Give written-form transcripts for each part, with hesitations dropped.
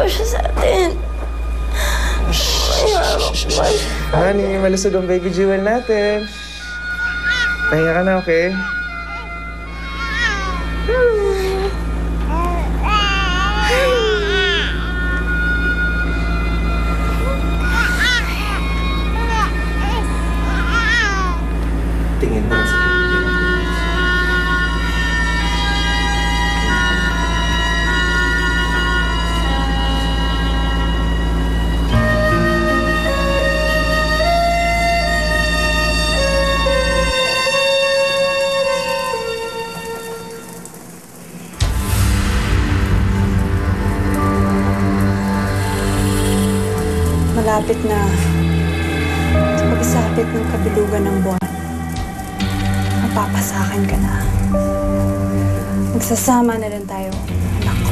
Maawa siya sa atin. Honey, malusog ang baby jewel natin. Pahinga ka na, okay? Tingin mo sa malapit na sa pagsapit ng kabilugan ng buwan. Mapapasakin ka na. Magsasama na rin tayo, anak ko.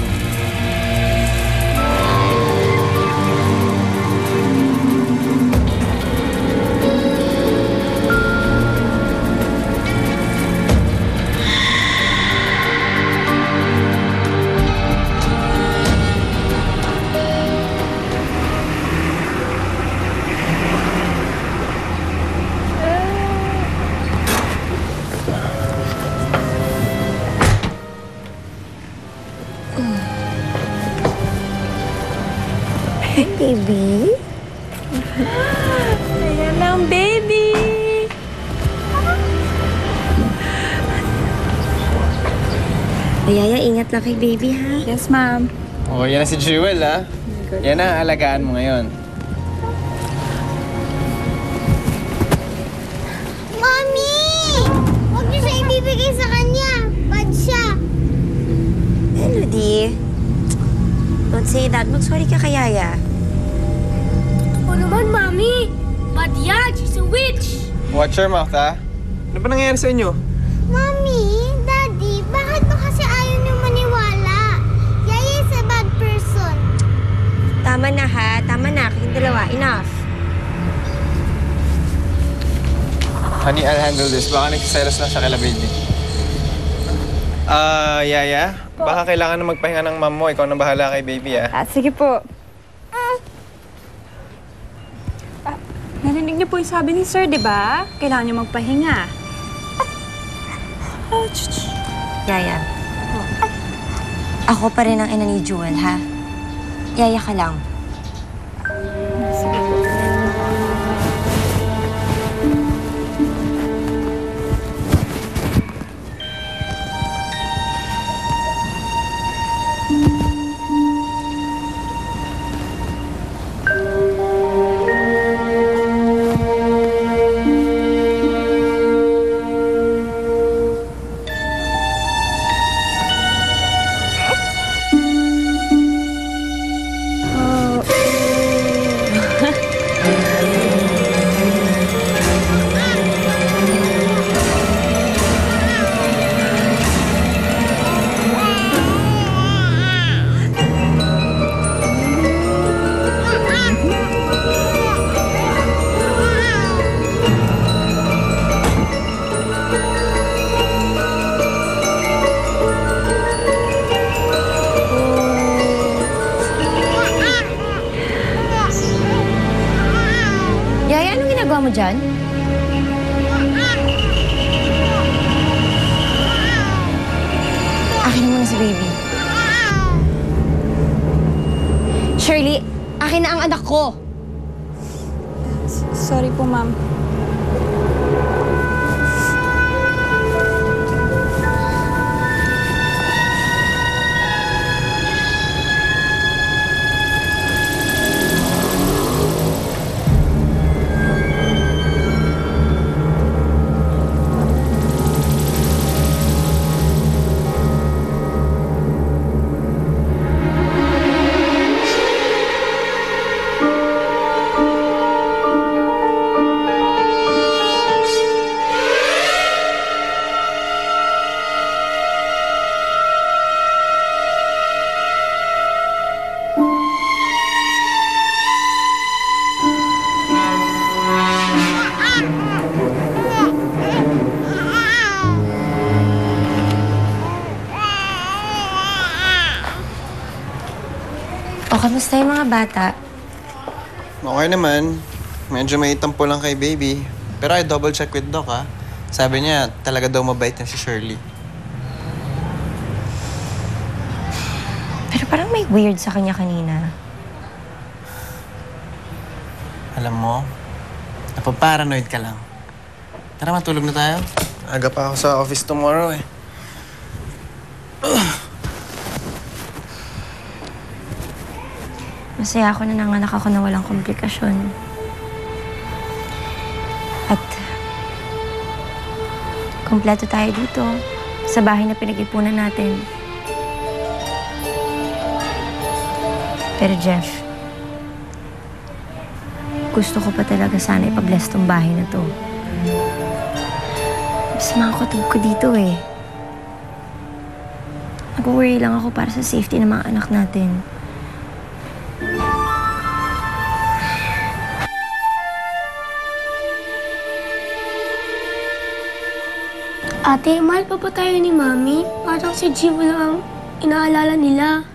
Baby? Ayan na ang baby! Yaya, ingat lang kay baby, ha? Yes, ma'am. Oh, yan na si Jewel, ha? Yan na ang alagaan mo ngayon. Mommy! Huwag niyo siya ibibigay sa kanya. Bad siya. Elodie, don't say that. Mag-sorry ka kay Yaya. O naman, Mommy. Bad yan. She's a witch. Watch your mouth, ha? Ano ba nangyayari sa inyo? Mommy, Daddy, bakit ba kasi ayaw niyo maniwala? Yaya is a bad person. Tama na, ha? Tama na. Kayong dalawa. Enough. Honey, I'll handle this. Baka nagsiselos lang siya kay baby. Yaya, baka kailangan na magpahinga ng mom mo. Ikaw na bahala kay baby, ha? Sige po. Narinig niyo po yung sabi ni Sir, di ba? Kailangan niyo magpahinga. Yaya. Ako pa rin ang ina ni Jewel, ha? Yaya ka lang. Mo dyan? Akin mo na si baby. Shirley, akin na ang anak ko. Sorry po, ma'am. O, kamusta yung mga bata? Okay naman. Medyo may itampo lang kay baby. Pero I double check with Doc, ha? Sabi niya, talaga daw mabait na si Shirley. Pero parang may weird sa kanya kanina. Alam mo, napaparanoid ka lang. Tara, matulog na tayo. Aga pa ako sa office tomorrow, eh. Masaya ako na nanganak ako na walang komplikasyon. At kompleto tayo dito sa bahay na pinag-ipunan natin. Pero Jeff, gusto ko pa talaga sana ipag-bless tong bahay na to. Mas mga kutub ko dito eh. Nag-worry lang ako para sa safety ng mga anak natin. Ate, mahal pa ba tayo ni Mami? Parang si Jiwo lang ang inaalala nila.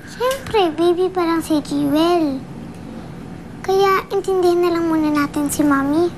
Siyempre, baby pa lang si Jewel. Kaya intindihin na lang muna natin si Mami.